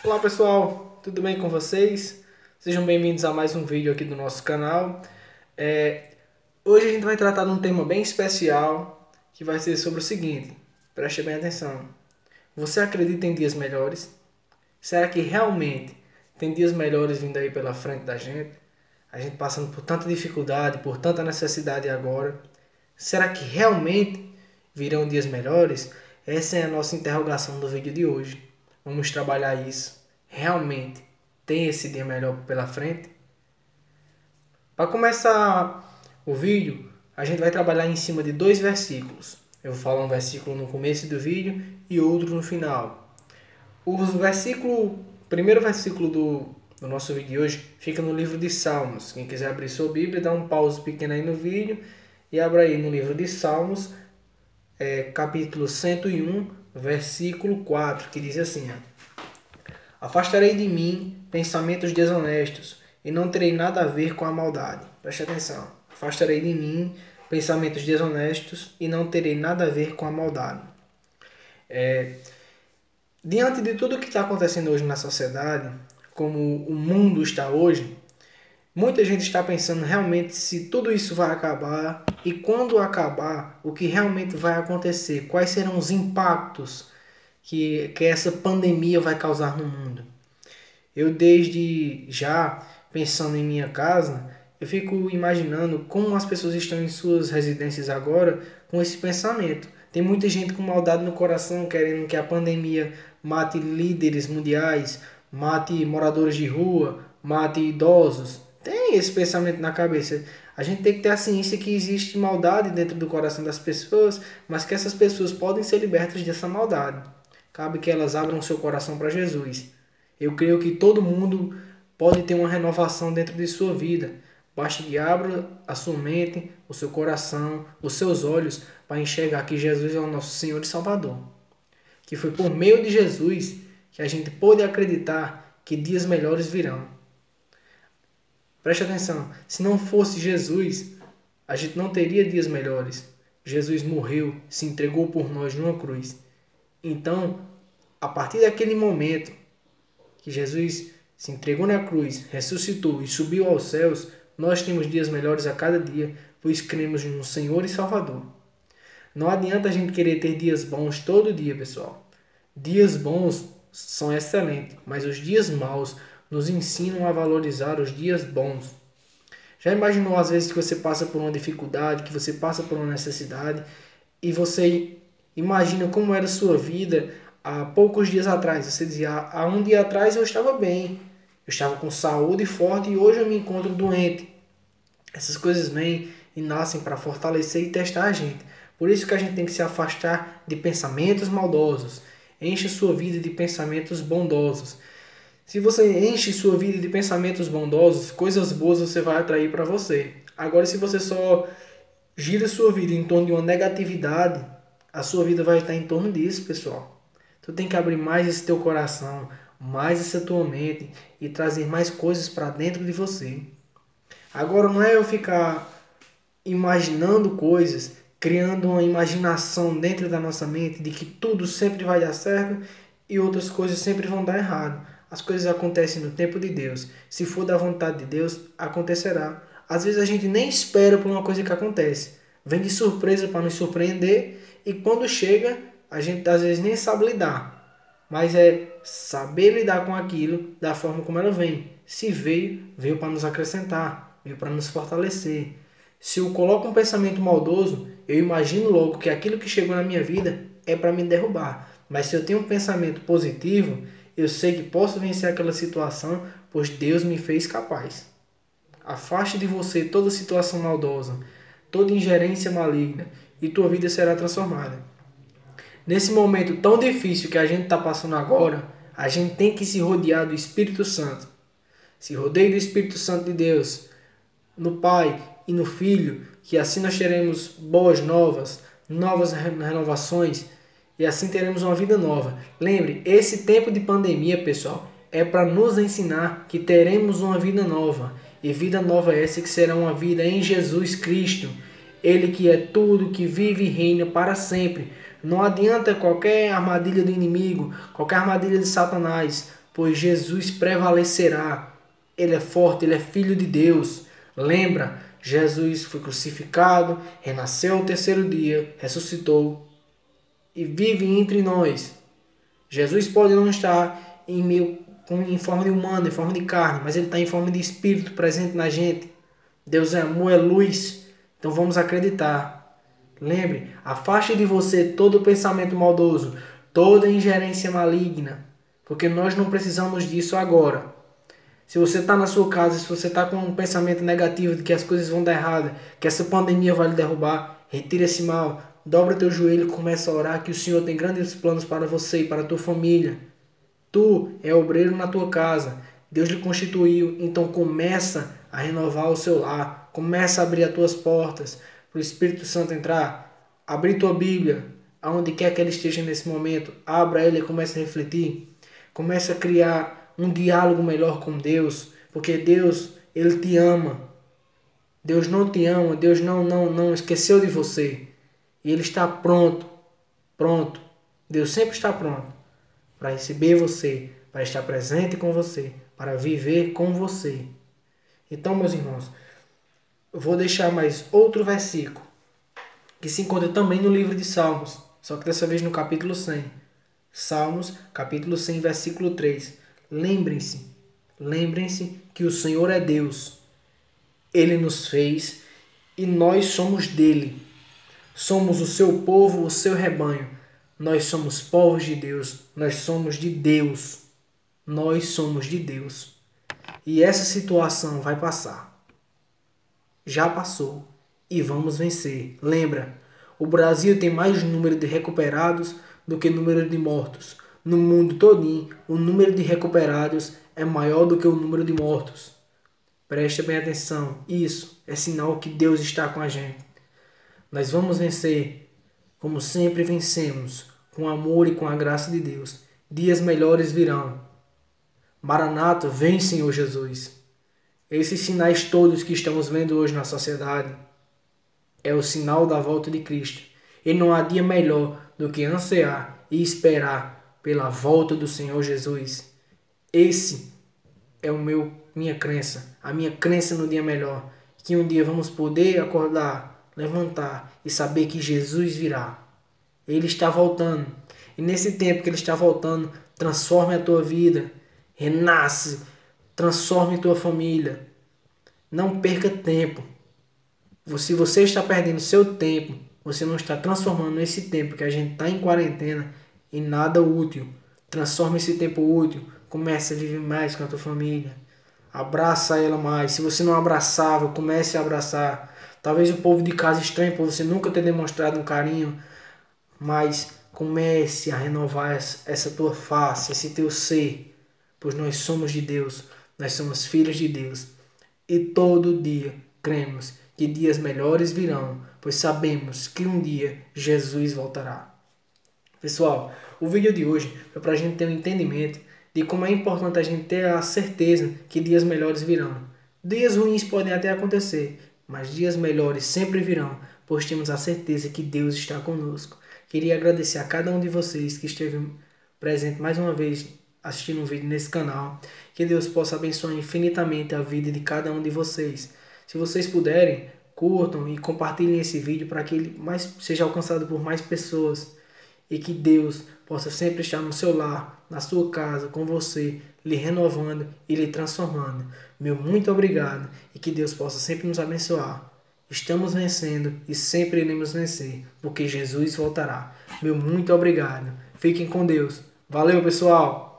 Olá pessoal, tudo bem com vocês? Sejam bem-vindos a mais um vídeo aqui do nosso canal. Hoje a gente vai tratar de um tema bem especial que vai ser sobre o seguinte, preste bem atenção. Você acredita em dias melhores? Será que realmente tem dias melhores vindo aí pela frente da gente? A gente passando por tanta dificuldade, por tanta necessidade agora. Será que realmente virão dias melhores? Essa é a nossa interrogação do vídeo de hoje. Vamos trabalhar isso. Realmente tem esse dia melhor pela frente? Para começar o vídeo, a gente vai trabalhar em cima de dois versículos. Eu vou falar um versículo no começo do vídeo e outro no final. O primeiro versículo do nosso vídeo de hoje fica no livro de Salmos. Quem quiser abrir sua Bíblia, dá um pause pequeno aí no vídeo e abra aí no livro de Salmos, capítulo 101, versículo 4, que diz assim: Afastarei de mim pensamentos desonestos e não terei nada a ver com a maldade. Preste atenção. Afastarei de mim pensamentos desonestos e não terei nada a ver com a maldade. Diante de tudo que está acontecendo hoje na sociedade, como o mundo está hoje, muita gente está pensando realmente se tudo isso vai acabar e quando acabar, o que realmente vai acontecer, quais serão os impactos que essa pandemia vai causar no mundo. Eu desde já, pensando em minha casa, eu fico imaginando como as pessoas estão em suas residências agora com esse pensamento. Tem muita gente com maldade no coração, querendo que a pandemia mate líderes mundiais, mate moradores de rua, mate idosos. Tem esse pensamento na cabeça. A gente tem que ter a ciência que existe maldade dentro do coração das pessoas, mas que essas pessoas podem ser libertas dessa maldade. Cabe que elas abram seu coração para Jesus. Eu creio que todo mundo pode ter uma renovação dentro de sua vida. Basta que abra a sua mente, o seu coração, os seus olhos para enxergar que Jesus é o nosso Senhor e Salvador. Que foi por meio de Jesus que a gente pôde acreditar que dias melhores virão. Preste atenção, se não fosse Jesus, a gente não teria dias melhores. Jesus morreu, se entregou por nós numa cruz. Então, a partir daquele momento que Jesus se entregou na cruz, ressuscitou e subiu aos céus, nós temos dias melhores a cada dia, pois cremos no Senhor e Salvador. Não adianta a gente querer ter dias bons todo dia, pessoal. Dias bons são excelentes, mas os dias maus nos ensinam a valorizar os dias bons. Já imaginou às vezes que você passa por uma dificuldade, que você passa por uma necessidade e você imagina como era a sua vida há poucos dias atrás? Você dizia, há um dia atrás eu estava bem, eu estava com saúde forte e hoje eu me encontro doente. Essas coisas vêm e nascem para fortalecer e testar a gente. Por isso que a gente tem que se afastar de pensamentos maldosos. Enche sua vida de pensamentos bondosos. Se você enche sua vida de pensamentos bondosos, coisas boas você vai atrair para você. Agora, se você só gira sua vida em torno de uma negatividade, a sua vida vai estar em torno disso, pessoal. Tu tem que abrir mais esse teu coração, mais essa tua mente e trazer mais coisas para dentro de você. Agora não é eu ficar imaginando coisas, criando uma imaginação dentro da nossa mente de que tudo sempre vai dar certo e outras coisas sempre vão dar errado. As coisas acontecem no tempo de Deus. Se for da vontade de Deus, acontecerá. Às vezes a gente nem espera por uma coisa que acontece. Vem de surpresa para nos surpreender e quando chega, a gente às vezes nem sabe lidar. Mas é saber lidar com aquilo da forma como ela vem. Se veio, veio para nos acrescentar, veio para nos fortalecer. Se eu coloco um pensamento maldoso, eu imagino logo que aquilo que chegou na minha vida é para me derrubar. Mas se eu tenho um pensamento positivo, eu sei que posso vencer aquela situação, pois Deus me fez capaz. Afaste de você toda situação maldosa, toda ingerência maligna, e tua vida será transformada. Nesse momento tão difícil que a gente está passando agora, a gente tem que se rodear do Espírito Santo. Se rodeie do Espírito Santo de Deus, no Pai e no Filho, que assim nós teremos boas novas, novas renovações, e assim teremos uma vida nova. Lembre, esse tempo de pandemia, pessoal, é para nos ensinar que teremos uma vida nova. E vida nova é essa que será uma vida em Jesus Cristo. Ele que é tudo, que vive e reina para sempre. Não adianta qualquer armadilha do inimigo, qualquer armadilha de Satanás. pois Jesus prevalecerá. Ele é forte, ele é filho de Deus. Lembra, Jesus foi crucificado, renasceu ao terceiro dia, ressuscitou e vive entre nós. Jesus pode não estar em forma de humano, em forma de carne, mas ele está em forma de espírito presente na gente. Deus é amor, é luz. Então vamos acreditar. Lembre, afaste de você todo pensamento maldoso, toda ingerência maligna, porque nós não precisamos disso agora. Se você está na sua casa, se você está com um pensamento negativo de que as coisas vão dar errado, que essa pandemia vai lhe derrubar, retire esse mal, dobra teu joelho e começa a orar que o Senhor tem grandes planos para você e para a tua família. Tu é obreiro na tua casa, Deus lhe constituiu, então começa a renovar o seu lar, começa a abrir as tuas portas para o Espírito Santo entrar, abrir tua Bíblia, aonde quer que ela esteja nesse momento, abra ela e comece a refletir, comece a criar um diálogo melhor com Deus, porque Deus, Ele te ama. Deus não te ama, Deus não esqueceu de você. E Ele está pronto. Deus sempre está pronto para receber você, para estar presente com você, para viver com você. Então, meus irmãos, eu vou deixar mais outro versículo que se encontra também no livro de Salmos, só que dessa vez no capítulo 100. Salmos, capítulo 100, versículo 3. Lembrem-se que o Senhor é Deus. Ele nos fez e nós somos dele. Somos o seu povo, o seu rebanho. Nós somos povos de Deus. Nós somos de Deus. Nós somos de Deus. E essa situação vai passar. Já passou. E vamos vencer. Lembra, o Brasil tem mais número de recuperados do que número de mortos. No mundo todinho, o número de recuperados é maior do que o número de mortos. Preste bem atenção. Isso é sinal que Deus está com a gente. Nós vamos vencer, como sempre vencemos, com amor e com a graça de Deus. Dias melhores virão. Maranata, vem, Senhor Jesus. Esses sinais todos que estamos vendo hoje na sociedade é o sinal da volta de Cristo. E não há dia melhor do que ansiar e esperar pela volta do Senhor Jesus. Esse é minha crença, a minha crença no dia melhor, que um dia vamos poder acordar, levantar e saber que Jesus virá. Ele está voltando. E nesse tempo que Ele está voltando, transforme a tua vida, renasce, transforme a tua família. Não perca tempo. Se você está perdendo seu tempo, você não está transformando esse tempo que a gente está em quarentena em nada útil. Transforme esse tempo útil. Comece a viver mais com a tua família. Abraça ela mais. Se você não abraçava, comece a abraçar. Talvez o povo de casa estranhe por você nunca ter demonstrado um carinho, mas comece a renovar essa tua face, esse teu ser, pois nós somos de Deus, nós somos filhos de Deus. E todo dia cremos que dias melhores virão, pois sabemos que um dia Jesus voltará. Pessoal, o vídeo de hoje foi para a gente ter um entendimento de como é importante a gente ter a certeza que dias melhores virão. Dias ruins podem até acontecer, mas dias melhores sempre virão, pois temos a certeza que Deus está conosco. Queria agradecer a cada um de vocês que esteve presente mais uma vez assistindo um vídeo nesse canal. Que Deus possa abençoar infinitamente a vida de cada um de vocês. Se vocês puderem, curtam e compartilhem esse vídeo para que ele seja alcançado por mais pessoas. E que Deus possa sempre estar no seu lar, na sua casa, com você, lhe renovando e lhe transformando. Meu muito obrigado e que Deus possa sempre nos abençoar. Estamos vencendo e sempre iremos vencer, porque Jesus voltará. Meu muito obrigado. Fiquem com Deus. Valeu, pessoal!